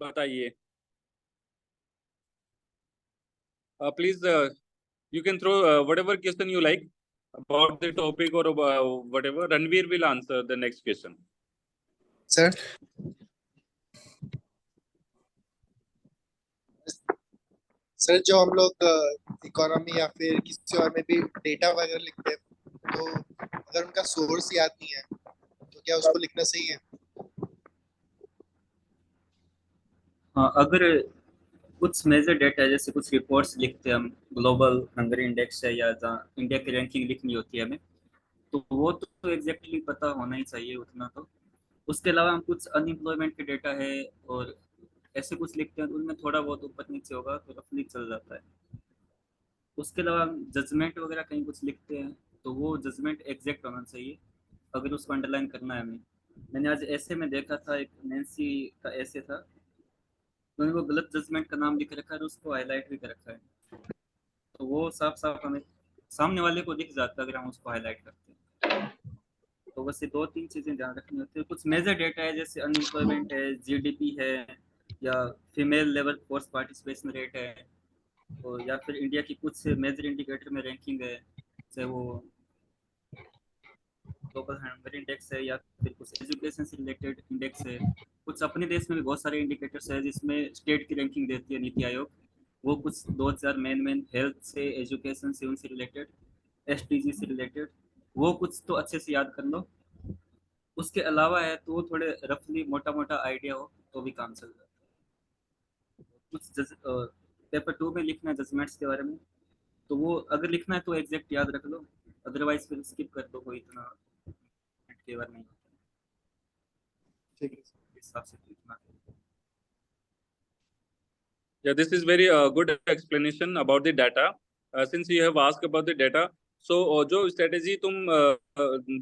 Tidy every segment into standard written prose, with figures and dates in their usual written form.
बताइए। Please you can throw whatever question you like about the topic or whatever. Ranveer will answer the next question. Sir sir जो हम लोग economy या फिर किसी और में भी डेटा वगैरह लिखते हैं, तो अगर उनका सोर्स याद नहीं है तो क्या उसको लिखना सही है? हाँ, अगर कुछ मेजर डेटा है, जैसे कुछ रिपोर्ट्स लिखते हैं हम, ग्लोबल हंगर इंडेक्स है या जहाँ इंडिया की रैंकिंग लिखनी होती है हमें, तो वो तो एग्जैक्टली पता होना ही चाहिए उतना तो। उसके अलावा हम कुछ अनएम्प्लॉयमेंट के डेटा है और ऐसे कुछ लिखते हैं तो उनमें थोड़ा बहुत ऊपर नीचे होगा तो रफली चल जाता है। उसके अलावा हम जजमेंट वगैरह कहीं कुछ लिखते हैं तो वो जजमेंट एग्जैक्ट होना चाहिए अगर उसको अंडरलाइन करना है हमें। मैंने आज ऐसे में देखा था, एक नैन्सी का ऐसे था, उन्होंने वो गलत जजमेंट का नाम लिख रखा है और उसको हाईलाइट भी कर रखा है, तो वो साफ साफ हमें सामने वाले को दिख जाता है अगर हम उसको हाईलाइट करते हैं। तो बस ये दो तीन चीज़ें ध्यान रखनी होती है। कुछ मेजर डेटा है जैसे अनएम्प्लॉयमेंट है, जीडीपी है, या female labour force participation rate है, और या फिर इंडिया की कुछ मेजर इंडिकेटर में रैंकिंग है, चाहे वो ग्लोबल हंगर इंडेक्स है या फिर कुछ एजुकेशन से रिलेटेड इंडेक्स है। कुछ अपने देश में भी बहुत सारे इंडिकेटर्स है जिसमें स्टेट की रैंकिंग देती है नीति आयोग, वो कुछ दो चार मेन हेल्थ से, एजुकेशन से, उनसे रिलेटेड, एसडीजी से रिलेटेड, वो कुछ तो अच्छे से याद कर लो। उसके अलावा है तो वो थोड़े रफली मोटा मोटा आइडिया हो तो भी काम चल जाता है। कुछ पेपर टू में लिखना है जजमेंट्स के बारे में, तो वो अगर लिखना है तो एग्जैक्ट याद रख लो, अदरवाइज फिर स्किप कर दो, कोई इतना के बारे नहीं होता है। ठीक है। इस हिसाब से तो इतना है। Yeah, this is very good explanation about the data. Since you have asked about the data, so जो strategy तुम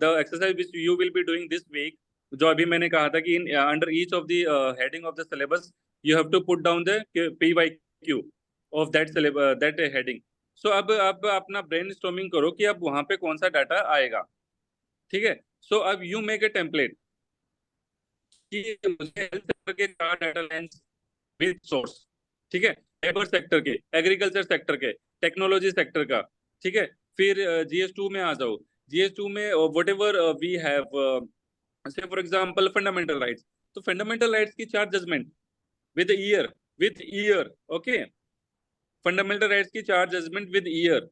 the exercise which you will be doing this week, जो अभी मैंने कहा था कि under each of the heading of the syllabus you have to put down the PYQ of that syllabus that heading. So अब अपना brainstorming करो कि अब वहां पे कौन सा डाटा आएगा, ठीक है? So अब you make a template कि मुझे हेल्थ सेक्टर के 4 डाटा लाइंस विद सोर्स, ठीक है? लेबर सेक्टर के, एग्रीकल्चर सेक्टर के, टेक्नोलॉजी सेक्टर का, ठीक है? फिर GS2 में आ जाओ। GS2 में whatever we have, say for example fundamental rights, तो फंडामेंटल राइट्स की 4 judgement with year, okay? Fundamental rights की 4 judgement with year,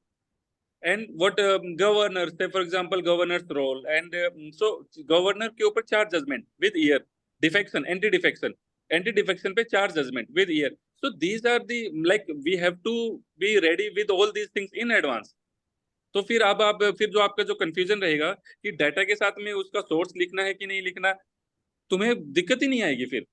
and what governor, say for example governor's role, and so governor के ऊपर 4 judgement with year, defection, anti defection पे 4 judgement with year. So these are the, like we have to be ready with all these things in advance. तो फिर अब आप फिर जो आपका जो कंफ्यूजन रहेगा कि डाटा के साथ में उसका सोर्स लिखना है कि नहीं लिखना, तुम्हें दिक्कत ही नहीं आएगी। फिर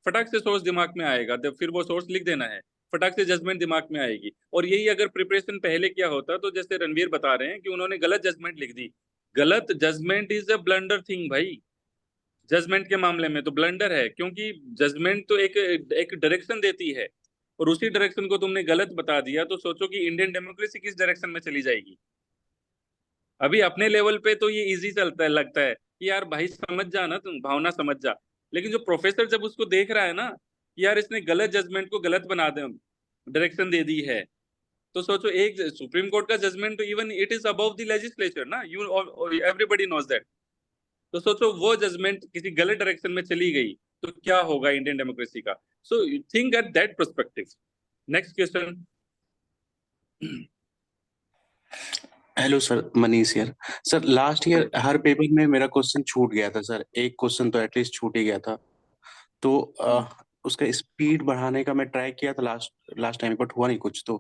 फटाक से सोर्स दिमाग में आएगा, फिर वो सोर्स लिख देना है, फटाक से जजमेंट दिमाग में आएगी। और यही अगर प्रिपरेशन पहले किया होता, तो जैसे रणवीर बता रहे हैं कि उन्होंने गलत जजमेंट लिख दी। गलत judgement is a blunder thing भाई। जजमेंट के मामले में तो ब्लंडर है, क्योंकि जजमेंट तो एक एक डायरेक्शन देती है, और उसी डायरेक्शन को तुमने गलत बता दिया, तो सोचो कि इंडियन डेमोक्रेसी किस डायरेक्शन में चली जाएगी। अभी अपने लेवल पे तो ये इजी चलता है, लगता है कि यार भाई समझ जा ना, तुम भावना समझ जा। लेकिन जो प्रोफेसर जब उसको देख रहा है ना कि यार इसने गलत जजमेंट को गलत बना दे, डायरेक्शन दे दी है, तो सोचो एक सुप्रीम कोर्ट का जजमेंट तो even it is above the legislature ना, यू एवरीबॉडी नोज दैट। तो सोचो वो जजमेंट किसी गलत डायरेक्शन में चली गई तो क्या होगा इंडियन डेमोक्रेसी का। So think at that perspective. Next question. Hello sir, Manish यार। सर लास्ट ईयर हर पेपर में मेरा क्वेश्चन छूट गया था सर, एक क्वेश्चन तो एटलीस्ट छूट ही गया था। तो उसका स्पीड बढ़ाने का मैं ट्राई किया था लास्ट टाइम, बट हुआ नहीं कुछ, तो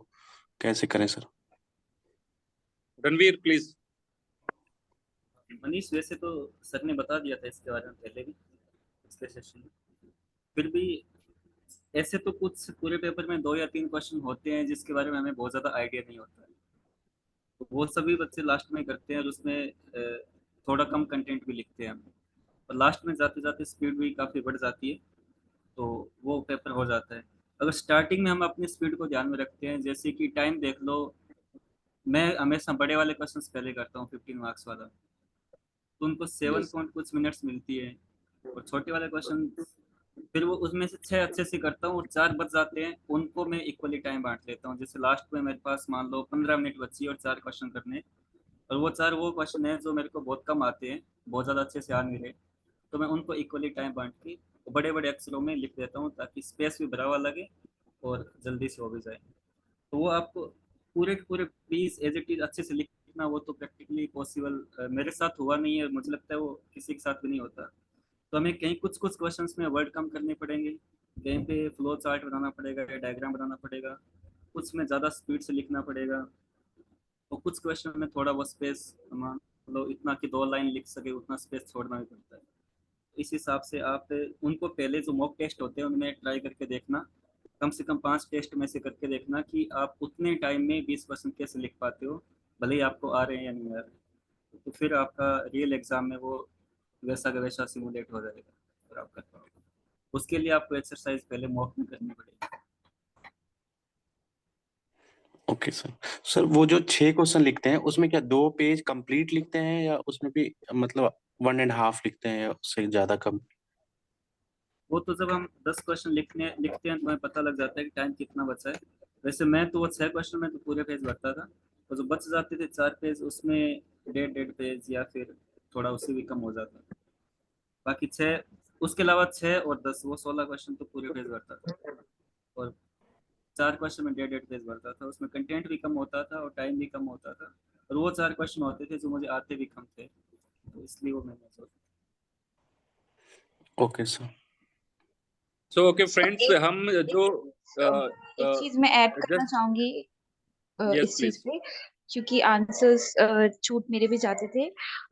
कैसे करें सर? रणवीर प्लीज। मनीष, वैसे तो सर ने बता दिया था इसके बारे में पहले भी पिछले सेशन में, फिर भी ऐसे तो कुछ पूरे पेपर में 2 या 3 क्वेश्चन होते हैं जिसके बारे में हमें बहुत ज़्यादा आइडिया नहीं होता है, तो वो सभी बच्चे लास्ट में करते हैं और उसमें थोड़ा कम कंटेंट भी लिखते हैं हम, और लास्ट में जाते जाते स्पीड भी काफ़ी बढ़ जाती है, तो वो पेपर हो जाता है। अगर स्टार्टिंग में हम अपनी स्पीड को ध्यान में रखते हैं, जैसे कि टाइम देख लो, मैं हमेशा बड़े वाले क्वेश्चंस पहले करता हूँ 15 मार्क्स वाला, तो उनको 7 पॉइंट कुछ मिनट्स मिलती है, और छोटे वाले क्वेश्चन फिर वो उसमें से 6 अच्छे से करता हूँ और 4 बच जाते हैं, उनको मैं इक्वली टाइम बांट लेता हूँ। जैसे लास्ट में मेरे पास मान लो 15 मिनट बची और 4 क्वेश्चन करने हैं, और वो 4 वो क्वेश्चन है जो मेरे को बहुत कम आते हैं, बहुत ज़्यादा अच्छे से आ नहीं रहे, तो मैं उनको इक्वली टाइम बांट के बड़े बड़े अक्षरों में लिख देता हूँ ताकि स्पेस भी भरा हुआ लगे और जल्दी से हो भी जाए। तो वो आपको पूरे के पूरे प्लीज एज इट इज अच्छे से लिखना, वो तो प्रैक्टिकली पॉसिबल मेरे साथ हुआ नहीं है, मुझे लगता है वो किसी के साथ भी नहीं होता। तो हमें कहीं कुछ कुछ क्वेश्चंस में वर्ड कम करने पड़ेंगे, कहीं पे फ्लो चार्ट बनाना पड़ेगा या डायग्राम बनाना पड़ेगा, कुछ में ज़्यादा स्पीड से लिखना पड़ेगा, और कुछ क्वेश्चन में थोड़ा वो स्पेस, मतलब इतना कि 2 लाइन लिख सके उतना स्पेस छोड़ना भी पड़ता है। इस हिसाब से आप उनको पहले जो मॉक टेस्ट होते हैं उनमें ट्राई करके देखना, कम से कम 5 टेस्ट में से करके देखना कि आप उतने टाइम में 20% कैसे लिख पाते हो, भले ही आपको आ रहे हैं या नहीं आ रहे। तो फिर आपका रियल एग्जाम में वो वैसा का वैसा सिमुलेट हो जाएगा और आप कर पाओगे। उसके लिए आपको एक्सरसाइज पहले मॉक में करनी पड़ेगी। Okay sir. सर वो जो 6 क्वेश्चन लिखते हैं उसमें क्या 2 पेज कंप्लीट लिखते हैं या उसमें भी मतलब 1.5 लिखते हैं या उससे ज्यादा कम? वो तो जब हम 10 क्वेश्चन लिखते हैं तो हमें पता लग जाता है कि टाइम कितना बचा है। वैसे मैं तो वो 6 क्वेश्चन में तो पूरे पेज भरता था, और जो बच जाते थे 4 पेज उसमें 1.5 पेज या फिर थोड़ा उससे भी कम हो जाता। बाकी 6, उसके अलावा 6 और 10 वो 16 क्वेश्चन तो पूरे पेज भरता था, और 4 क्वेश्चन में 1.5 पेज भरता था। उसमें कंटेंट भी कम होता था और टाइम भी कम होता था, और वो 4 क्वेश्चन होते थे जो मुझे आते भी कम थे, तो इसलिए वो मैंने सोचा। Okay sir. So okay So, friends, हम जो एक चीज मैं ऐड करना जस्ट चाहूंगी यस इस चीज प्लीज। पे, क्योंकि आंसर्स छूट मेरे भी जाते थे।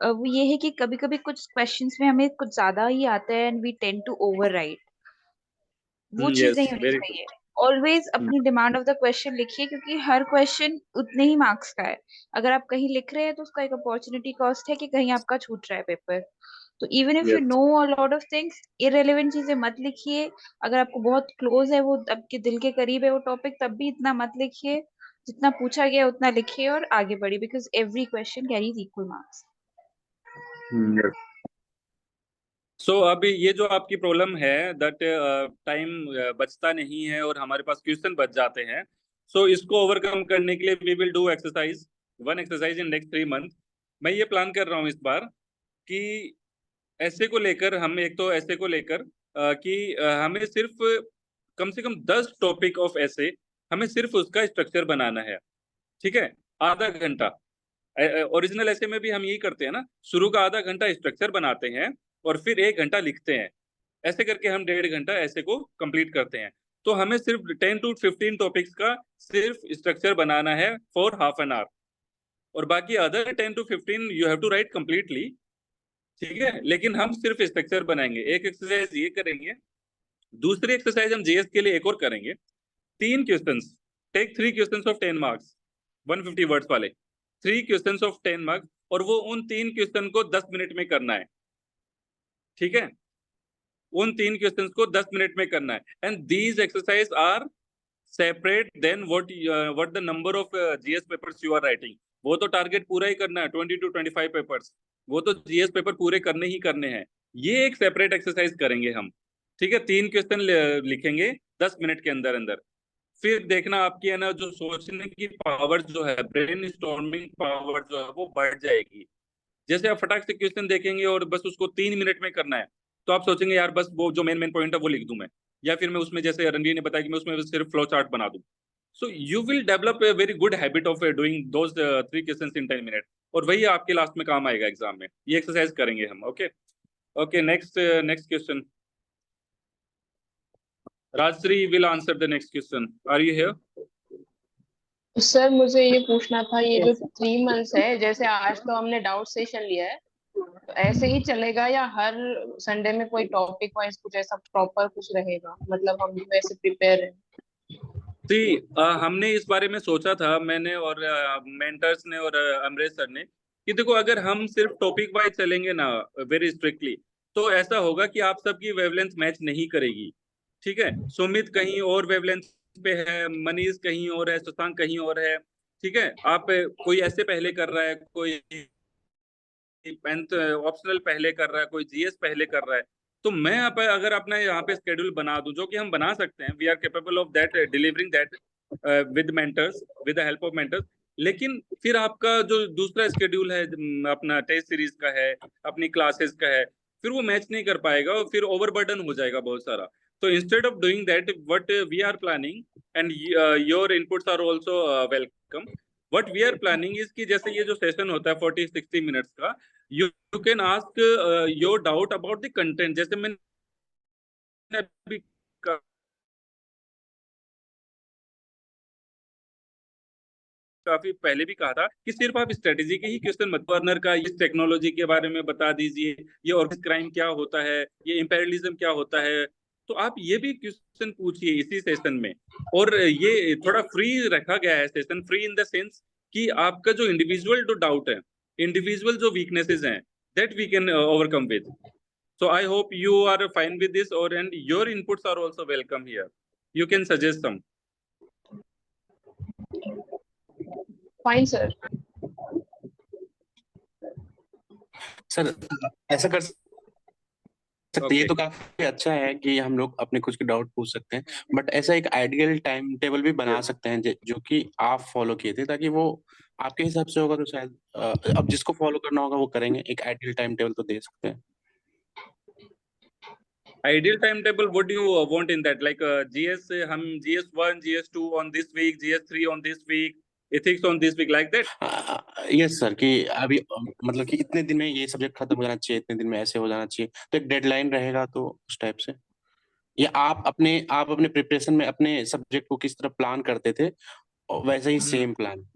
वो ये है कि कभी कभी कुछ क्वेश्चंस में हमें कुछ ज्यादा ही आता है and we tend to overwrite. वो चीज नहीं यस, होनी वेरी चाहिए। ऑलवेज अपनी डिमांड ऑफ द क्वेश्चन लिखिए, क्योंकि हर क्वेश्चन उतने ही मार्क्स का है। अगर आप कहीं लिख रहे हैं तो उसका एक अपॉर्चुनिटी कॉस्ट है कि कहीं आपका छूट रहा है पेपर। तो even if you yes. No a lot of things, irrelevant चीजें मत लिखिए। अगर आपको बहुत क्लोज है, वो आपके दिल के करीब है वो टॉपिक, तब भी इतना मत लिखिए। जितना पूछा गया उतना लिखिए और आगे बढ़िए, because every question carries equal marks. So अभी ये जो आपकी प्रॉब्लम है दैट टाइम बचता नहीं है और हमारे पास क्वेश्चन बच जाते हैं, सो इसको ओवरकम करने के लिए we will do exercise, 1 exercise in next 3 month. मैं ये प्लान कर रहा हूँ इस बार कि ऐसे को लेकर हम एक तो ऐसे को लेकर कि हमें सिर्फ कम से कम 10 टॉपिक ऑफ ऐसे, हमें सिर्फ उसका स्ट्रक्चर बनाना है। ठीक है, आधा घंटा। ओरिजिनल ऐसे में भी हम यही करते हैं ना, शुरू का आधा घंटा स्ट्रक्चर बनाते हैं और फिर 1 घंटा लिखते हैं। ऐसे करके हम 1.5 घंटा ऐसे को कंप्लीट करते हैं। तो हमें सिर्फ 10 to 15 टॉपिक्स का सिर्फ स्ट्रक्चर बनाना है फॉर हाफ एन आवर, और बाकी other 10 to 15 you have to write completely. ठीक है, लेकिन हम सिर्फ स्ट्रक्चर बनाएंगे। एक एक्सरसाइज ये करेंगे, दूसरी एक्सरसाइज हम जीएस के लिए एक और करेंगे। 3 questions, take 3 questions of 10 marks, 150 words वाले 3 क्वेश्चंस ऑफ 10 मार्क्स, और वो उन 3 क्वेश्चन को 10 मिनट में करना है। ठीक है, उन 3 क्वेश्चंस को 10 मिनट में करना है। And these exercise are separate then what the number of GS papers you are writing. वो तो टारगेट पूरा ही करना है, 20 to 25 पेपर्स, वो तो जीएस पेपर पूरे करने ही करने हैं। ये एक सेपरेट एक्सरसाइज करेंगे हम। ठीक है, 3 क्वेश्चन लिखेंगे 10 मिनट के अंदर अंदर। फिर देखना आपकी है ना, जो सोचने की पावर जो है, ब्रेन स्टॉर्मिंग पावर जो है वो बढ़ जाएगी। जैसे आप फटाक से क्वेश्चन देखेंगे और बस उसको 3 मिनट में करना है, तो आप सोचेंगे यार बस वो जो मेन मेन पॉइंट है वो लिख दूं मैं, या फिर मैं उसमें जैसे रणवीर ने बताया कि मैं उसमें सिर्फ फ्लो चार्ट बना दूं। So you will develop a very good habit of doing those 3 questions in 10 minute, और वही आपके लास्ट में काम आएगा एग्जाम में। ये एक्सरसाइज करेंगे हम। Okay okay, next next question. Rajshree will answer the next question. Are you here? Sir मुझे ये पूछना था, ये जो 3 मंथ्स है, जैसे आज तो हमने डाउट सेशन लिया है, तो ऐसे ही चलेगा या हर संडे में कोई टॉपिक वाइज कुछ ऐसा प्रॉपर कुछ रहेगा? मतलब हम भी वैसे प्रिपेयर हैं। जी, हमने इस बारे में सोचा था, मैंने और मेंटर्स ने और अमरेश सर ने, कि देखो अगर हम सिर्फ टॉपिक वाइज चलेंगे ना वेरी स्ट्रिक्टली, तो ऐसा होगा कि आप सबकी वेवलेंथ मैच नहीं करेगी। ठीक है, सुमित कहीं और वेवलेंथ पे है, मनीष कहीं और है, शशांक कहीं और है। ठीक है, आप कोई ऐसे पहले कर रहा है, कोई ऑप्शनल पहले कर रहा है, कोई जीएस पहले कर रहा है। तो मैं अगर अपना यहाँ पे स्केड्यूल बना दूं, जो कि हम बना सकते हैं, we are capable of that, delivering that with mentors, with the help of mentors. लेकिन फिर आपका जो दूसरा स्केड्यूल है, अपना टेस्ट सीरीज का है, अपनी क्लासेस का है, फिर वो मैच नहीं कर पाएगा और फिर ओवरबर्डन हो जाएगा बहुत सारा। तो instead of doing that, what we are planning, and your inputs are also welcome, what we are planning is कि जैसे ये जो सेशन होता है 40-60 मिनट्स का, you can ask your doubt about the content। जैसे मैंने अभी काफी पहले भी कहा था कि सिर्फ आप स्ट्रेटेजी के ही क्वेश्चन मत, वर्नर का इस टेक्नोलॉजी के बारे में बता दीजिए, ये ऑर्गेनाइज्ड क्राइम क्या होता है, ये इंपेरियलिज्म क्या होता है, तो आप ये भी क्वेश्चन पूछिए इसी सेशन में। और ये थोड़ा फ्री रखा गया है session, free in the sense कि आपका जो इंडिविजुअल जो डाउट है, इंडिविजुअल जो वीकनेसेस हैं, that we can overcome with। So I hope you are fine with this, or and your inputs are also welcome here. You can suggest some। Fine sir. Sir ऐसा कर सकते, ये तो काफी अच्छा है कि हम लोग अपने कुछ के डाउट पूछ सकते हैं, बट ऐसा एक आइडियल टाइम टेबल भी बना सकते हैं जो कि आप फॉलो किए थे, ताकि वो आपके हिसाब से होगा तो शायद अब जिसको फॉलो करना होगा वो करेंगे। एक आइडियल टाइम टेबल तो दे सकते हैं। Ideal timetable, what do you want in that? Like GS, हम GS1, GS2 on this week, GS3 on this week, ethics on this week, like that? Yes sir, कि अभी मतलब कि इतने दिन में ये सब्जेक्ट खत्म हो जाना चाहिए, इतने दिन में ऐसे हो जाना चाहिए, तो एक डेडलाइन रहेगा तो उस टाइप से। या आप अपने प्रिपरेशन में अपने सब्जेक्ट को किस तरह प्लान करते थे, और वैसे ही सेम प्लान।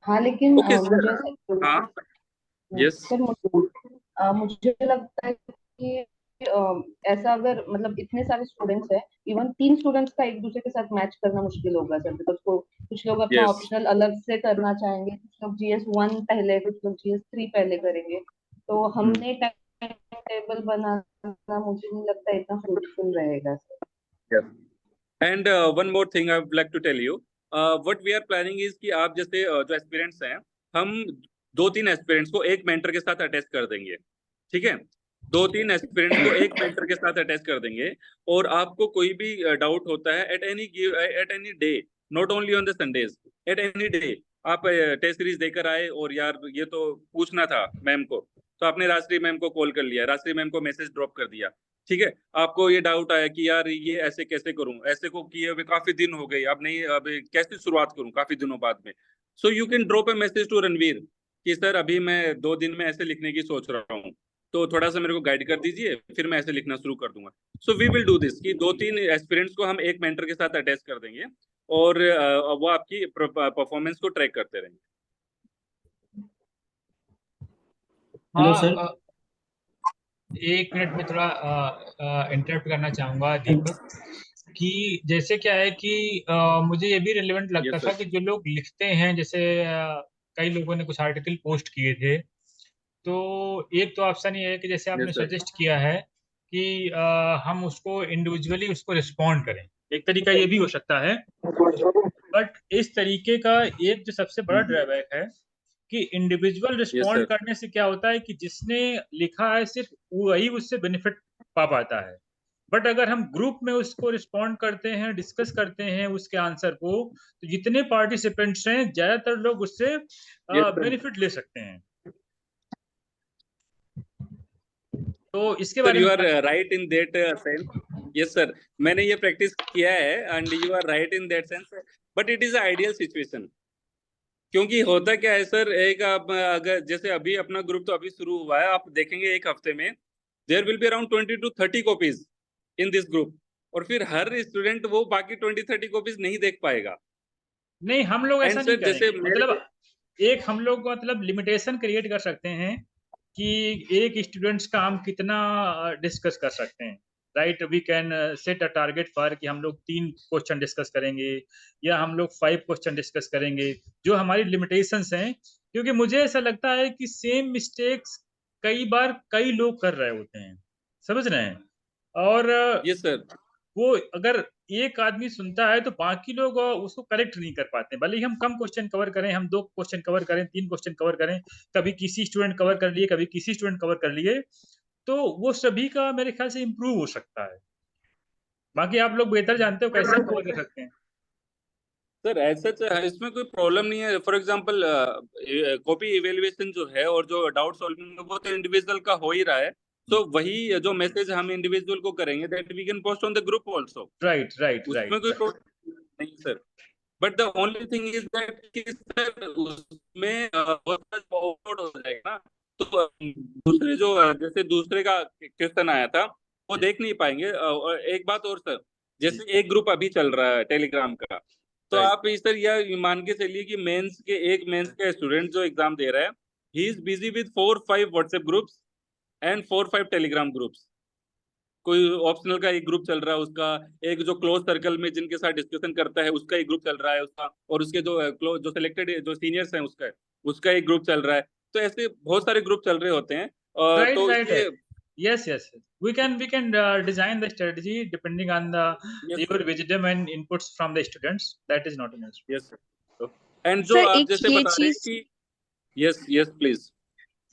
हाँ लेकिन Okay, sir। मुझे हाँ, yes। सर मुझे लगता है कि ऐसा अगर मतलब इतने सारे स्टूडेंट्स हैं, इवन 3 स्टूडेंट्स का एक दूसरे के साथ मैच करना मुश्किल होगा सर, बिकॉज कुछ लोग अपना Yes। ऑप्शनल अलग से करना चाहेंगे, कुछ लोग GS1 पहले, कुछ लोग GS3 पहले करेंगे। तो हमने टाइम टेबल बनाना मुझे नहीं लगता इतना फ्रूटफुल रहेगा sir. Yes। And one more thing I would like to tell you, what we are planning is कि आप जैसे जो एस्पिरेंट्स हैं, हम 2-3 एस्पिरेंट्स को एक मेंटर के साथ अटैच कर देंगे, ठीक है? 2-3 एस्पिरेंट्स को एक मेंटर के साथ अटैच कर देंगे, और आपको कोई भी डाउट होता है at any day, not only on the Sundays, at any day आप टेस्ट सीरीज देकर आए, और यार ये तो पूछना था मैम को, तो आपने राजश्री मैम को कॉल कर लिया, राजश्री मैम को मैसेज ड्रॉप कर दिया, ठीक है? आपको ये डाउट आया कि यार ये ऐसे कैसे करूं, ऐसे को किए हुए काफी दिन हो गए, अब नहीं, अब कैसे शुरुआत करूं काफी दिनों बाद में। So you can drop a message to Ranveer कि सर अभी मैं 2 दिन में ऐसे लिखने की सोच रहा हूँ, तो थोड़ा सा मेरे को गाइड कर दीजिए, फिर मैं ऐसे लिखना शुरू कर दूंगा। So we will do this कि 2-3 एस्पिरेंट्स को हम एक मेंटर के साथ अटैच कर देंगे, और वो आपकी परफॉर्मेंस को ट्रैक करते रहेंगे। हेलो सर, एक मिनट में थोड़ा इंटरप्ट करना चाहूंगा दीपक, कि जैसे क्या है कि मुझे ये भी रिलेवेंट लगता Yes, था sir। कि जो लोग लिखते हैं, जैसे कई लोगों ने कुछ आर्टिकल पोस्ट किए थे, तो एक तो ऑप्शन ये है कि जैसे आपने Yes, sir। सजेस्ट किया है कि हम उसको इंडिविजुअली उसको रिस्पॉन्ड करें, एक तरीका ये भी हो सकता है। बट इस तरीके का एक जो सबसे बड़ा ड्रॉबैक है कि इंडिविजुअल Yes, रिस्पॉन्ड sir। करने से क्या होता है कि जिसने लिखा है सिर्फ वही उससे बेनिफिट पा पाता है। बट अगर हम ग्रुप में उसको रिस्पॉन्ड करते हैं, डिस्कस करते हैं उसके आंसर को, तो जितने पार्टिसिपेंट्स हैं ज्यादातर लोग उससे Yes, sir। बेनिफिट ले सकते हैं। तो इसके सर बारे यू में are right in that sense. Yes sir, मैंने ये प्रैक्टिस किया है, and you are right in that sense, but it is ideal situation. क्योंकि होता क्या है सर, एक आप अगर जैसे अभी अपना ग्रुप तो अभी शुरू हुआ है, आप देखेंगे एक हफ्ते में there will be around 20 to 30 copies in this group, और फिर हर स्टूडेंट वो बाकी 20-30 कॉपीज नहीं देख पाएगा। नहीं, हम लोग ऐसा एंड नहीं सर जैसे करेंगे। मतलब एक हम लोग मतलब लिमिटेशन क्रिएट कर सकते हैं कि एक स्टूडेंट्स का हम कितना डिस्कस कर सकते हैं, right? We can set a target for कि हम लोग 3 क्वेश्चन डिस्कस करेंगे या हम लोग 5 क्वेश्चन डिस्कस करेंगे, जो हमारी लिमिटेशंस हैं। क्योंकि मुझे ऐसा लगता है कि सेम मिस्टेक्स कई बार कई लोग कर रहे होते हैं, समझ रहे हैं? और यस सर, वो अगर एक आदमी सुनता है तो बाकी लोग उसको करेक्ट नहीं कर पाते। भले ही हम कम क्वेश्चन कवर करें, हम 2 क्वेश्चन कवर करें, 3 क्वेश्चन कवर करें, कभी किसी स्टूडेंट कवर कर लिए, कभी किसी स्टूडेंट कवर कर लिए, तो वो सभी का मेरे ख्याल से इम्प्रूव हो सकता है। बाकी आप लोग बेहतर जानते हो कैसे कवर कर सकते हैं। सर ऐसा इसमें कोई प्रॉब्लम नहीं है। फॉर एग्जांपल कॉपी इवेल्युएशन जो है और जो डाउट सॉल्विंग वो तो इंडिविजुअल का हो ही रहा है। तो वही जो मैसेज हम इंडिविजुअल को करेंगे that we can post on the group also. Right right उसमें राइट कोई प्रॉब्लम नहीं sir. But the only thing is that कि सर उसमें ओवरलोड हो जाएगा ना। तो दूसरे जो जैसे दूसरे का क्वेश्चन आया था वो देख नहीं पाएंगे। और एक बात और सर, जैसे एक ग्रुप अभी चल रहा है टेलीग्राम का, तो Right. आप इस तरह यह मान के चलिए कि एक मेंस का स्टूडेंट जो एग्जाम दे रहा है he is busy with 4-5 WhatsApp groups and 4-5 Telegram groups. कोई ऑप्शनल का एक ग्रुप चल रहा है उसका, एक जो क्लोज सर्कल में जिनके साथ डिस्कशन करता है उसका एक ग्रुप चल रहा है उसका, और उसके जो सिलेक्टेड जो सीनियर्स हैं उसका एक ग्रुप चल रहा है। तो ऐसे बहुत सारे ग्रुप चल रहे होते हैं। Right, तो right, इसलिए right. Yes. We can design the strategy depending on your wisdom and inputs from the students. That is not an issue. Yes sir. And जो सर आप एक जैसे ये बता रहे हैं चीज कि यस यस प्लीज।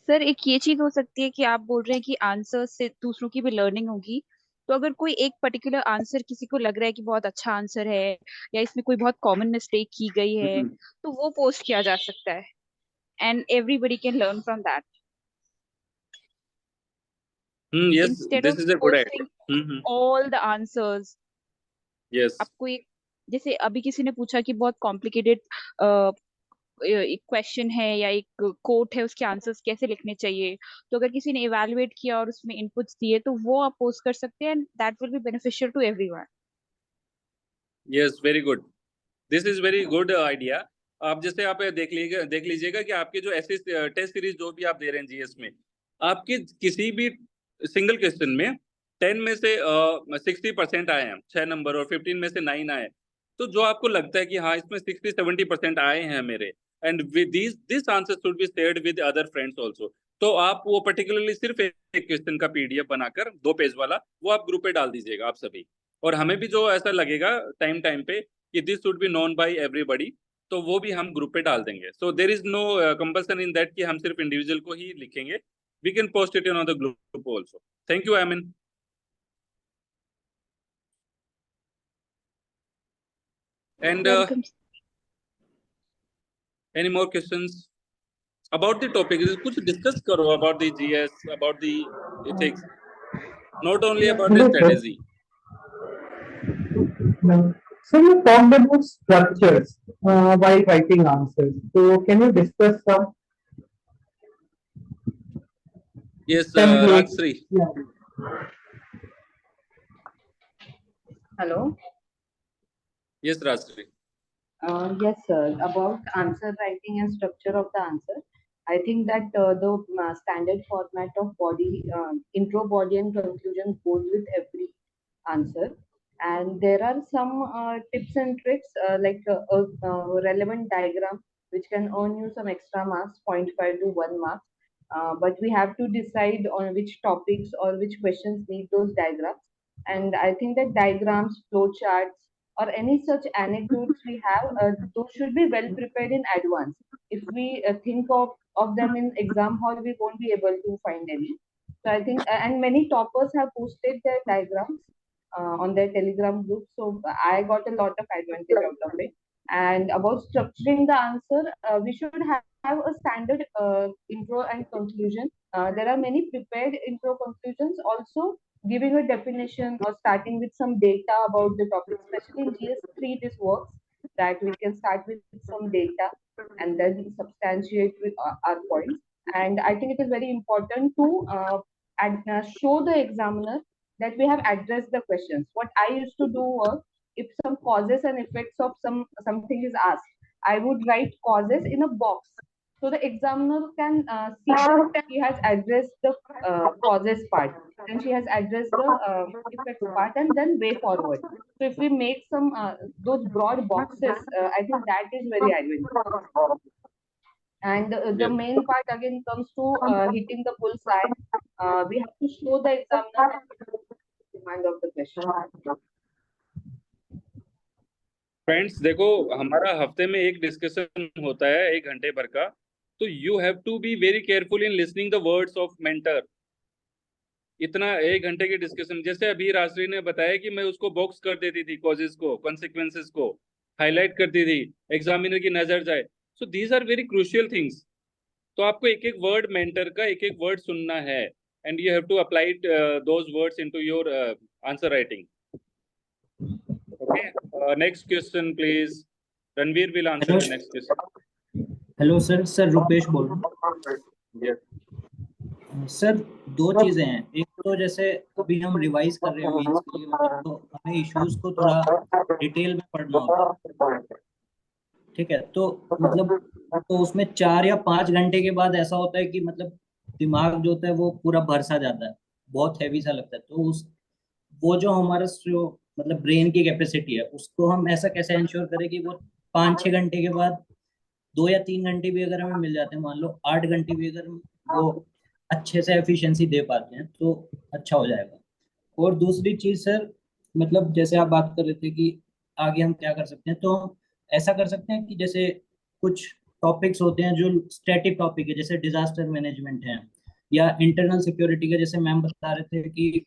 सर एक ये चीज हो सकती है कि आप बोल रहे हैं कि आंसर से दूसरों की भी लर्निंग होगी। तो अगर कोई एक पर्टिकुलर आंसर किसी को लग रहा है कि बहुत अच्छा आंसर है या इसमें कोई बहुत कॉमन मिस्टेक की गई है तो वो पोस्ट किया जा सकता है and everybody can learn from that yes instead this of is a good posting idea. All the answers. Yes आपको एक जैसे अभी किसी ने पूछा कि बहुत कॉम्प्लिकेटेड एक क्वेश्चन है या एक कोट है उसके आंसर्स कैसे लिखने चाहिए, तो अगर किसी ने इवैल्यूएट किया और उसमें इनपुट्स दिए तो वो आप पोस्ट कर सकते हैं and that will be beneficial to everyone. Yes very good, this is very good idea. आप जैसे आप देख लीजिएगा कि आपके जो ऐसे टेस्ट सीरीज जो भी आप दे रहे हैं जीएस में, आपके किसी भी सिंगल क्वेश्चन में 10 में से 60% आए हैं 6 नंबर, और 15 में से 9 आए। तो जो आपको लगता है कि हाँ इसमें 60-70% आए हैं मेरे, and with this answer should be shared with other friends also, तो आप वो पर्टिकुलरली सिर्फ एक क्वेश्चन का पीडीएफ बनाकर 2 पेज वाला वो आप ग्रुप पे डाल दीजिएगा आप सभी। और हमें भी जो ऐसा लगेगा टाइम टाइम पे कि this should be known by everybody, तो वो भी हम ग्रुप पे डाल देंगे। So there is no compulsion in that कि हम सिर्फ इंडिविजुअल को ही लिखेंगे। We can post it on the group also. Thank you Amin. And welcome. Any more questions about the topic? कुछ डिस्कस करो about the GS, about the ethics, not only about the strategy. So you talked about structures while writing answers. So can you discuss some Yes, templates? Rajshri. Yeah. Hello. Yes, Rajshri. Yes, sir. About answer writing and structure of the answer, I think that the standard format of body, intro, body, and conclusion goes with every answer. And there are some tips and tricks like a relevant diagram which can earn you some extra marks, 0.5 to 1 mark. But we have to decide on which topics or which questions need those diagrams. And I think that diagrams, flowcharts, or any such anecdotes we have, those should be well prepared in advance. If we think of them in exam hall, we won't be able to find any. So I think, and many toppers have posted their diagrams on their Telegram group. So I got a lot of advantage out of it. And about structuring the answer, we should have a standard intro and conclusion. There are many prepared intro conclusions also giving a definition or starting with some data about the topic, especially in GS3 this works, that we can start with some data and then substantiate with our points. And I think it is very important to show the examiner that we have addressed the questions. What I used to do was, if some causes and effects of something is asked, I would write causes in a box. So the examiner can see that she has addressed the causes part, then she has addressed the effects part, and then way forward. So if we make some those broad boxes, I think that is very advantageous. And the main part again comes to hitting the bullseye. We have to show the examiner demand of the question. Friends देखो, हमारा हफ्ते में एक discussion होता है 1 घंटे भर का, तो you have to be very careful in listening the words of mentor. इतना 1 घंटे की डिस्कशन, जैसे अभी राजश्री ने बताया कि मैं उसको बॉक्स कर देती थी, कॉजेस को, कॉन्सिक्वेंसेस को हाईलाइट करती थी, एग्जामिनर की नजर जाए। So these are very crucial things. तो आपको एक एक वर्ड, मेंटर का एक एक वर्ड सुनना है, and you have to apply those words into your answer writing. Okay, next question please. Ranveer will answer the next question. Hello sir, Rupesh बोल रहा हूँ। यस सर, दो चीजें हैं। एक तो जैसे अभी हम रिवाइज कर रहे हैं मेंस के लिए, मतलब तो हमें इश्यूज को थोड़ा डिटेल में पढ़ना होता है, ठीक है। तो मतलब तो उसमें 4 या 5 घंटे के बाद ऐसा होता है कि मतलब दिमाग जो होता है वो पूरा भर सा जाता है, बहुत हैवी सा लगता है। तो उस वो जो हमारा जो मतलब ब्रेन की कैपेसिटी है, उसको हम ऐसा कैसे इंश्योर करें कि वो 5-6 घंटे के बाद 2 या 3 घंटे भी अगर हमें मिल जाते हैं, मान लो 8 घंटे भी अगर वो अच्छे से एफिशिएंसी दे पाते हैं तो अच्छा हो जाएगा। और दूसरी चीज सर, मतलब जैसे आप बात कर रहे थे कि आगे हम क्या कर सकते हैं, तो हम ऐसा कर सकते हैं कि जैसे कुछ टॉपिक्स होते हैं जो स्टैटिक टॉपिक है, जैसे डिजास्टर मैनेजमेंट है या इंटरनल सिक्योरिटी का, जैसे मैम बता रहे थे कि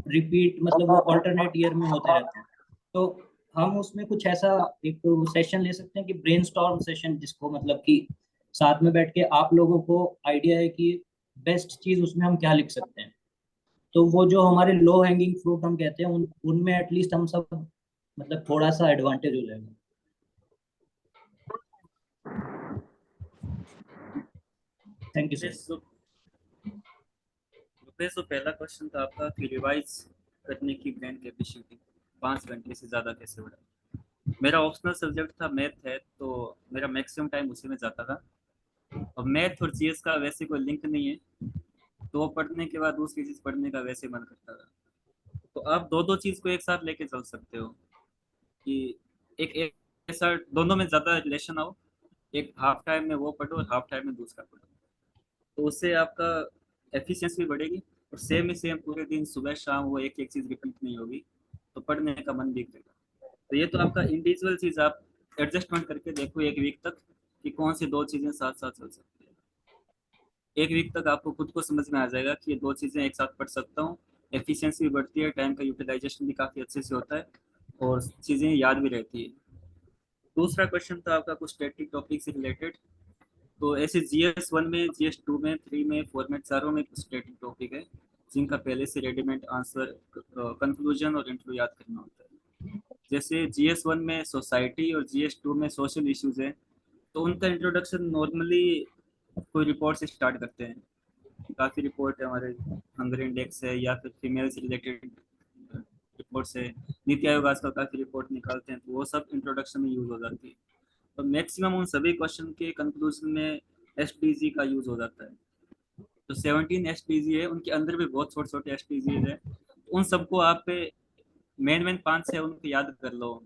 रिपीट मतलब वो ऑल्टरनेट ईयर में होते रहते हैं। तो हम उसमें कुछ ऐसा एक सेशन ले सकते हैं कि ब्रेनस्टॉर्म सेशन, जिसको मतलब कि साथ में बैठ के आप लोगों को आइडिया है कि बेस्ट चीज उसमें हम क्या लिख सकते हैं। तो वो जो हमारे लो हैंगिंग फ्रूट हम कहते हैं, उनमें एटलीस्ट हम सब मतलब थोड़ा सा एडवांटेज हो जाएगा। Thank you sir. रुपेश, तो पहला क्वेश्चन था आपका कि रिवाइज करने की ब्रेन कैपेसिटी 5 घंटे से ज़्यादा कैसे बढ़ाए। मेरा ऑप्शनल सब्जेक्ट था मैथ है, तो मेरा मैक्सिमम टाइम उसी में जाता था। अब मैथ और जीएस का वैसे कोई लिंक नहीं है, तो वो पढ़ने के बाद दूसरी चीज़ पढ़ने का वैसे मन करता था। तो आप दो चीज़ को एक साथ लेके चल सकते हो कि एक ऐसा दोनों में ज़्यादा रिलेशन आओ, एक हाफ टाइम में वो पढ़ो और हाफ टाइम में दूसरा पढ़ो, तो उससे आपका एफिशिएंसी भी बढ़ेगी और सेम ही सेम पूरे दिन सुबह शाम वो एक चीज़ रिपीट नहीं होगी, तो पढ़ने का मन भी करेगा। तो ये तो आपका इंडिविजुअल चीज़, आप एडजस्टमेंट करके देखो 1 वीक तक कि कौन सी 2 चीज़ें साथ साथ चल सकती है। 1 वीक तक आपको खुद को समझ में आ जाएगा कि ये 2 चीज़ें एक साथ पढ़ सकता हूँ, एफिशिएंसी भी बढ़ती है, टाइम का यूटिलाइजेशन भी काफ़ी अच्छे से होता है और चीज़ें याद भी रहती है। दूसरा क्वेश्चन था आपका कुछ स्टैटिक टॉपिक से रिलेटेड। तो ऐसे GS1 में, GS2 में, 3 में, 4 में, चारों में कुछ स्टैटिक टॉपिक है जिनका पहले से रेडीमेड आंसर, कंक्लूजन और इंट्रो याद करना होता है। जैसे GS1 में सोसाइटी और GS2 में सोशल इश्यूज है, तो उनका इंट्रोडक्शन नॉर्मली कोई रिपोर्ट से स्टार्ट करते हैं। काफ़ी रिपोर्ट है हमारे, हंगर इंडेक्स है या फिर फीमेल से रिलेटेड रिपोर्ट्स है, नीति आयोग आजकल काफ़ी रिपोर्ट निकालते हैं, तो वो सब इंट्रोडक्शन में यूज़ हो जाती है। तो मैक्सिमम उन सभी क्वेश्चन के कंक्लूजन में SDG का यूज़ हो जाता है। तो 17 SDG है, उनके अंदर भी बहुत छोटे छोटे SDG है, उन सबको आप मेन 5 है उनको याद कर लो,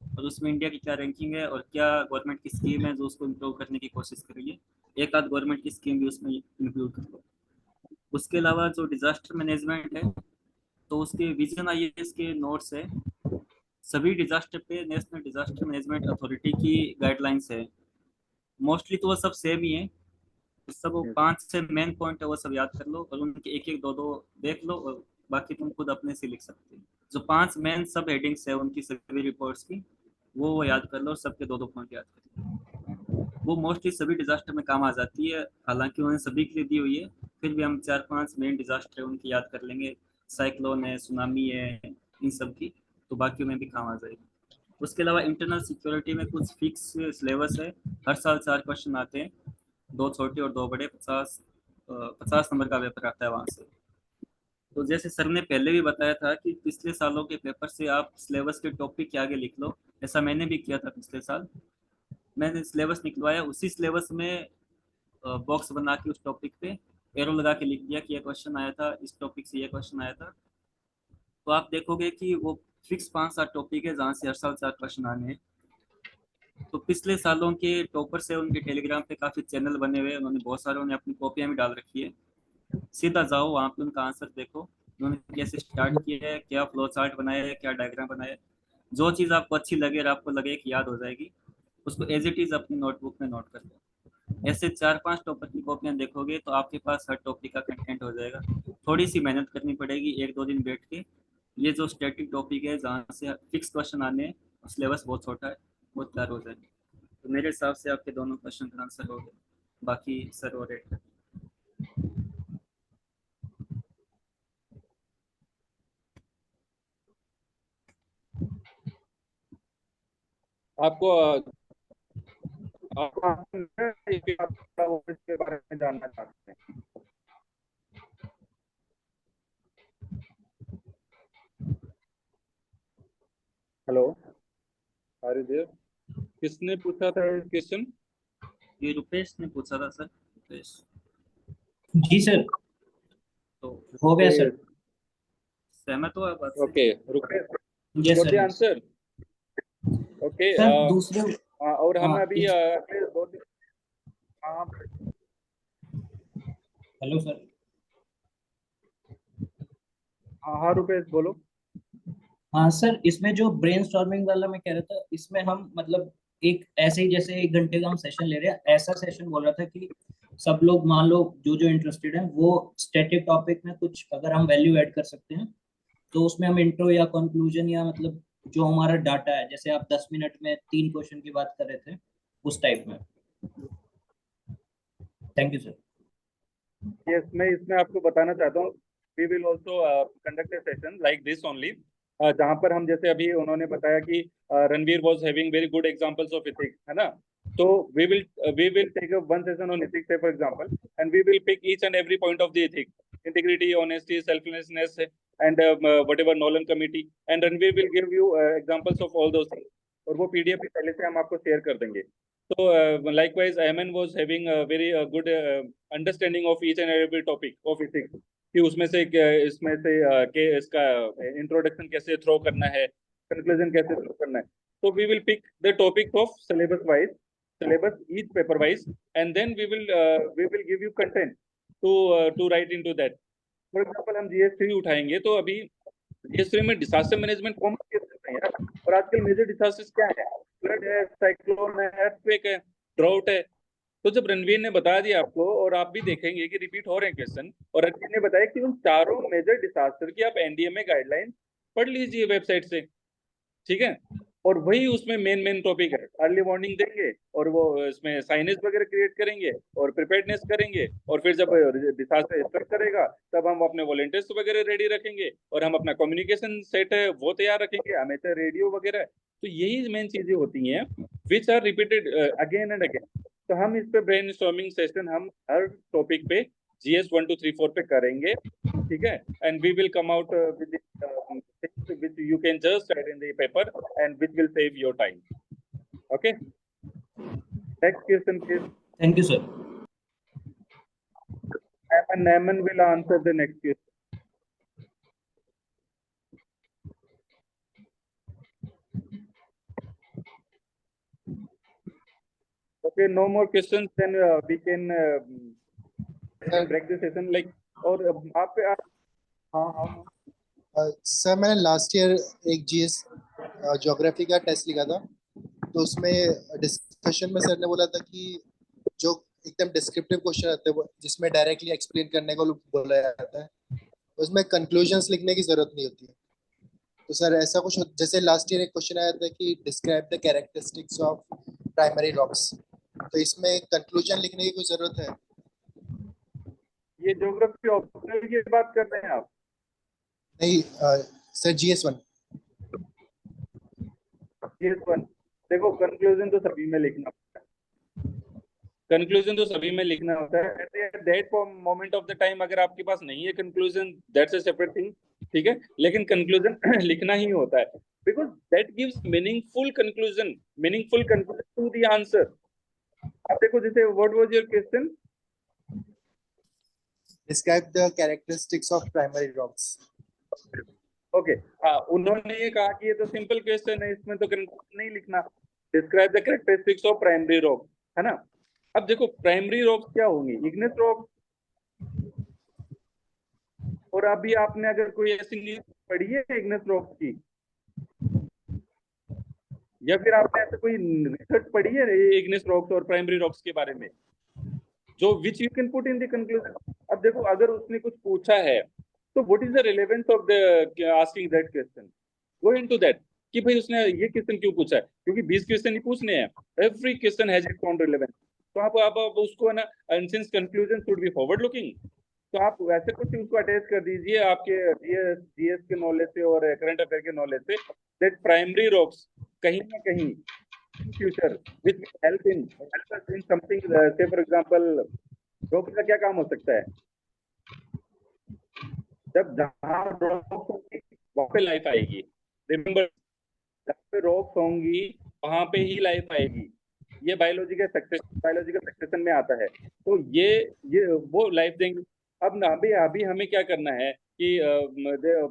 और उसमें इंडिया की क्या रैंकिंग है और क्या गवर्नमेंट की स्कीम है जो उसको इम्प्रूव करने की कोशिश करिए, एक आध गवर्नमेंट की स्कीम भी उसमें इंक्लूड कर लो। उसके अलावा जो डिजास्टर मैनेजमेंट है, तो उसके विजन IAS के नोट्स है, सभी डिजास्टर पे नेशनल डिजास्टर मैनेजमेंट अथॉरिटी की गाइडलाइंस है। मोस्टली तो वो सब सेम ही है, सब वो 5 से मेन पॉइंट है वो सब याद कर लो और उनके एक एक दो देख लो और बाकी तुम खुद अपने से लिख सकते हो। जो 5 मेन सब हेडिंग्स है उनकी सभी रिपोर्ट्स की, वो याद कर लो और सबके 2-2 पॉइंट याद कर लो। वो मोस्टली सभी डिजास्टर में काम आ जाती है, हालांकि उन्होंने सभी के लिए दी हुई है, फिर भी हम 4-5 मेन डिजास्टर है उनकी याद कर लेंगे, साइक्लोन है, सुनामी है, इन सब की, तो बाकी में भी काम आ जाएगी। उसके अलावा इंटरनल सिक्योरिटी में कुछ फिक्स सिलेबस है, हर साल 4 क्वेश्चन आते हैं, 2 छोटे और 2 बड़े, 50 नंबर का पेपर आता है वहाँ से। तो जैसे सर ने पहले भी बताया था कि पिछले सालों के पेपर से आप सिलेबस के टॉपिक के आगे लिख लो, ऐसा मैंने भी किया था। पिछले साल मैंने सिलेबस निकलवाया, उसी सिलेबस में बॉक्स बना के उस टॉपिक पे एरो लगा के लिख दिया कि ये क्वेश्चन आया था, इस टॉपिक से ये क्वेश्चन आया था। तो आप देखोगे कि वो फिक्स 5-7 टॉपिक है जहाँ से हर साल 4 क्वेश्चन आने हैं। तो पिछले सालों के टॉपर से उनके टेलीग्राम पे काफ़ी चैनल बने हुए हैं, उन्होंने बहुत सारे उन्हें अपनी कॉपियाँ भी डाल रखी है, सीधा जाओ वहाँ पे उनका आंसर देखो, उन्होंने कैसे स्टार्ट किया है, क्या फ्लो चार्ट बनाया है, क्या डायग्राम बनाया है। जो चीज़ आपको अच्छी लगे और आपको लगे कि याद हो जाएगी, उसको एज इट इज़ अपनी नोटबुक में नोट कर लो। ऐसे 4-5 टॉपिक की कॉपियां देखोगे तो आपके पास हर टॉपिक का कंटेंट हो जाएगा। थोड़ी सी मेहनत करनी पड़ेगी 1-2 दिन बैठ के। ये जो स्टैटिक टॉपिक है जहाँ से फिक्स क्वेश्चन आने हैं, सिलेबस बहुत छोटा है, वो तैयार हो जाएगा। तो मेरे हिसाब से आपके दोनों क्वेश्चन का आंसर हो गए। बाकी सर और रेट आपको आपको इसके बारे में जानना चाहते हैं। Hello, are you there? किसने पूछा था क्वेश्चन? ये रुपेश ने पूछा था सर। रुपेश जी सर, तो हो गया सर। सहमत हो आप बात से? Okay, Rupesh yes got the sir. Answer? Okay, sir दूसरे और हम हाँ, अभी अगले 2 दिन हेलो सर। हाँ रुपेश बोलो। हाँ सर, इसमें जो ब्रेनस्टॉर्मिंग वाला मैं कह रहा था, इसमें हम मतलब एक ऐसे ही जैसे 1 घंटे का हम सेशन ले रहे हैं, ऐसा सेशन बोल रहा था कि सब लोग मान लो जो जो इंटरेस्टेड है वो स्टैटिक टॉपिक में कुछ अगर हम वैल्यू ऐड कर सकते हैं तो उसमें हम इंट्रो या कंक्लूजन या मतलब जो हमारा डाटा है, जैसे आप 10 मिनट में 3 क्वेश्चन की बात कर रहे थे, उस टाइप में। Thank you sir. यस, मैं इसमें आपको बताना चाहता हूँ, we will also conduct a session like this only, जहाँ पर हम जैसे अभी उन्होंने बताया कि Ranveer was having very good examples of ethics, है ना? तो we will take a one session on ethics for example, and we will pick each and every point of the ethics, integrity, honesty, selflessness, and whatever Nolan committee, and Ranveer will give you examples of all those things, और वो PDF पहले से हम आपको share कर देंगे। So likewise, Ayman was having a very good understanding of each and every topic of ethics, कि उसमें से इसमें से के इसका इंट्रोडक्शन कैसे थ्रो करना है, कंक्लूजन कैसे थ्रो करना है। So we will pick the topic of syllabus wise, syllabus each paper wise, and then we will give you content to write into that. For example, हम GS3 उठाएंगे तो अभी GS3 में डिजास्टर मैनेजमेंट कॉमन केसेस हैं यार, और आजकल major disasters क्या है? फ्लड है, साइक्लोन है, अर्थक्वेक है, ड्राउट है। तो जब रणवीर ने बता दिया आपको, और आप भी देखेंगे कि रिपीट हो रहे हैं क्वेश्चन, और रणवीर ने बताया कि उन चारों मेजर डिजास्टर की आप एनडीएमए गाइडलाइन पढ़ लीजिए वेबसाइट से, ठीक है? और वही उसमें मेन टॉपिक है। अर्ली वार्निंग देंगे और वो इसमें साइनेज वगैरह क्रिएट करेंगे और प्रिपेयर्डनेस करेंगे, और फिर जब डिजास्टर स्ट्राइक करेगा तब हम अपने वॉलंटियर्स वगैरह रेडी रखेंगे, और हम अपना कम्युनिकेशन सेट है वो तैयार रखेंगे, अमेचर रेडियो वगैरह। तो यही मेन चीजें होती हैं which are repeated again and again. तो हम इस पे ब्रेनस्टॉर्मिंग सेशन हम हर टॉपिक पे GS 1 2 3 4 पे करेंगे, ठीक है? And we will come out with which you can just write in the paper and which will save your time. Okay, next question please. Thank you sir. Naman will answer the next question. Okay, no more questions, then we can break the session like, और आप पे हाँ sir मैंने last year एक GS geography का test लिखा था, तो उसमें डिस्कशन में सर ने बोला था कि जो एकदम डिस्क्रिप्टिव क्वेश्चन आते हैं जिसमें डायरेक्टली एक्सप्लेन करने को बोला जाता है, उसमें कंक्लूजन्स लिखने की जरूरत नहीं होती है। तो सर ऐसा कुछ जैसे लास्ट ईयर एक क्वेश्चन आया था कि describe the characteristics of primary rocks, तो इसमें कंक्लूजन लिखने की कोई जरूरत है? ये ज्योग्राफी ऑप्शनल की बात कर रहे हैं आप? नहीं सर, GS1 देखो, कंक्लूजन तो सभी में लिखना होता है, कंक्लूजन तो सभी में लिखना होता है। At that moment of the time अगर आपके पास नहीं है conclusion, that's a separate thing, ठीक है? लेकिन कंक्लूजन लिखना ही होता है, because that gives meaningful conclusion to the answer. आप देखो, जैसे what was your question? Describe the characteristics of primary rocks. Okay, हाँ, उन्होंने ये कहा कि ये तो सिंपल क्वेश्चन है, इसमें तो नहीं लिखना। Describe the characteristics of primary rock, है ना? अब देखो, प्राइमरी रॉक्स क्या होंगी? Igneous rock. और अभी आपने अगर कोई ऐसी न्यूज़ पढ़ी है इग्नेस रॉक्स की, या फिर आपने ऐसे कोई रिसर्च पढ़ी है इग्नेस रॉक्स और प्राइमरी रॉक्स के बारे में? जो which you can put in the conclusion. अब देखो अगर उसने कुछ पूछा है तो what is the relevance of the asking that question, go into that कि भाई उसने ये क्वेश्चन क्यों पूछा है, क्योंकि 20 क्वेश्चन ही पूछने हैं, every question has its own relevance. तो आप उसको ना, since conclusion should be forward looking, तो आप वैसे कुछ उसको अटैच कर दीजिए आपके जीएस के नॉलेज से और करंट अफेयर के नॉलेज से, दैट प्राइमरी रॉक्स कहीं ना कहीं future which will help us in something, से फॉर एग्जांपल रॉक्स का क्या काम हो सकता है, जब जहां रॉक्स होंगी वहां पे लाइफ आएगी। रिमेंबर, जहां पे रॉक्स होंगी वहां पे ही लाइफ आएगी, ये बायोलॉजिकल सक्सेशन में आता है। तो ये वो लाइफ देंगे। अब अभी हमें क्या करना है कि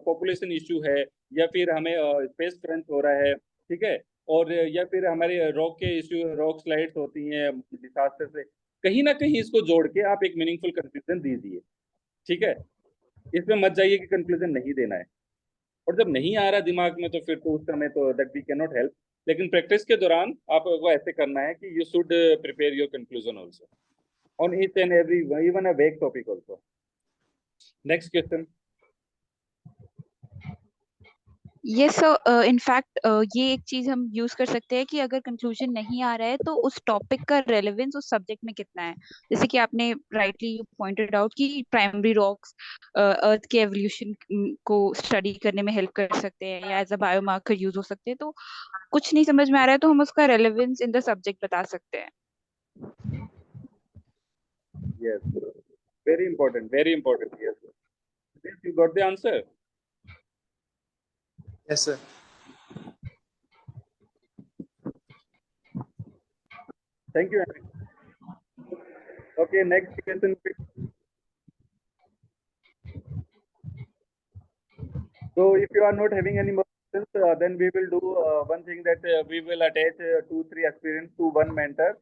पॉपुलेशन इशू है, या फिर हमें स्पेस क्रंच हो रहा है, ठीक है, और या फिर हमारे रॉक के इशू, रॉक स्लाइड्स होती हैं डिजास्टर से, कहीं ना कहीं इसको जोड़ के आप एक मीनिंगफुल कंक्लूजन दीजिए, ठीक है। इसमें मत जाइए कि कंक्लूजन नहीं देना है, और जब नहीं आ रहा दिमाग में तो फिर तो उस समय तो that we can not help. लेकिन प्रैक्टिस के दौरान आपको ऐसे करना है कि you should prepare your conclusion also on each and every, even a vague topic also. Next question. ये सर, इनफैक्ट ये एक चीज हम यूज कर सकते हैं कि अगर कंक्लूजन नहीं आ रहा है तो उस टॉपिक का रेलेवेंस उस सब्जेक्ट में कितना है। जैसे कि आपने राइटली पॉइंटेड आउट कि प्राइमरी रॉक्स अर्थ के एवोल्यूशन को स्टडी करने में हेल्प कर सकते हैं या एज अ बायोमार्कर यूज हो सकते हैं। तो कुछ नहीं समझ में आ रहा है तो हम उसका रेलेवेंस इन द सब्जेक्ट बता सकते हैं। Yes, very important, very important. Yes, you got the answer. Yes, sir. Thank you, Henry. Okay, next question. So, if you are not having any more questions, then we will do one thing, that we will attach 2-3 aspirants to one mentor,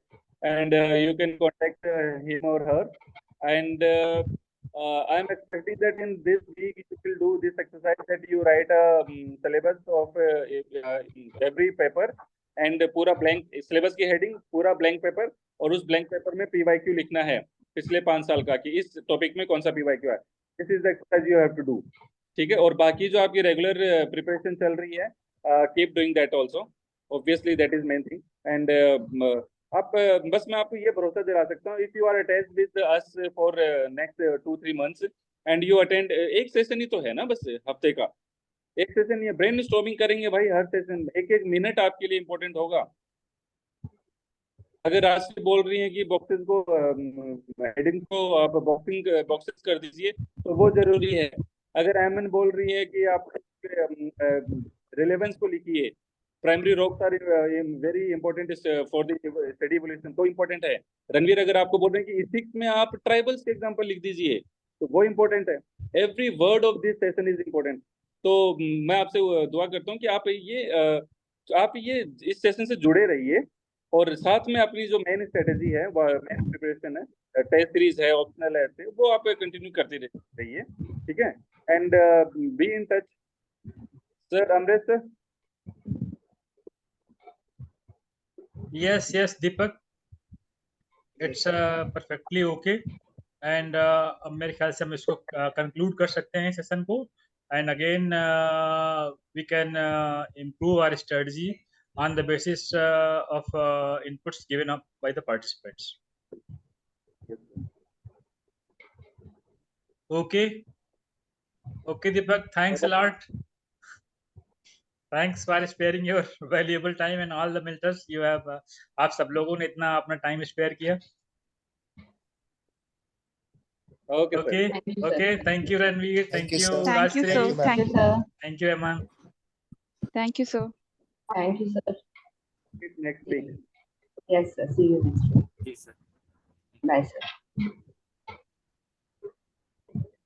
and you can contact him or her. And I am expecting that in this week you will do this exercise, that you write a syllabus of every paper, and पूरा blank syllabus की heading, पूरा blank paper, और उस blank paper में PYQ लिखना है पिछले 5 साल का कि इस टॉपिक में कौन सा PYQ है। This is the exercise you have to do, ठीक है। और बाकी जो आपकी रेगुलर प्रिपरेशन चल रही है, keep doing that also, obviously that is main thing. And आप बस मैं आपको ये भरोसा दिला सकता हूँ, if you are attached with us for next 2-3 months and you attend, एक सेशन ही तो है ना बस हफ्ते का, एक सेशन ही है, ब्रेनस्टॉर्मिंग करेंगे भाई हर सेशन में, एक मिनट आपके लिए इंपॉर्टेंट होगा। अगर राशि बोल रही है कि बॉक्सेस को, हेडिंग को आप बॉक्सेस कर दीजिए, तो वो जरूरी है। अगर एमएन बोल रही है कि आप रिलेवेंस को लिखिए, primary rocks are very important for the study evolution, तो इंपॉर्टेंट है। रणवीर अगर आपको बोल रहे हैं कि इथिक्स में आप ट्राइबल्स के एग्जांपल लिख दीजिए, तो वो इंपॉर्टेंट है। Every word of this session is important. तो मैं आपसे दुआ करता हूँ कि आप ये इस सेशन से जुड़े रहिए, और साथ में अपनी जो मेन स्ट्रेटेजी है, मेन प्रिपरेशन है, टेस्ट सीरीज है, ऑप्शनल है, वो आप कंटिन्यू करते रहिए, ठीक है। And be in touch. Sir Amresh sir. Yes, Deepak, it's perfectly okay. And अब मेरे ख्याल से हम इसको conclude कर सकते हैं सेशन को, and again we can improve our strategy on the basis of inputs given up by the participants. Okay, Deepak, thanks a lot. Thanks for sparing your valuable time and all the mentors you have. आप सब लोगों ने इतना अपना time spare किया। Okay, thank you Ranveer, thank you Thank you Rajshri, sir. thank you Aman. Thank you sir. Thank you, sir. Next week. Yes, sir. See you next week. जी sir. Bye, sir.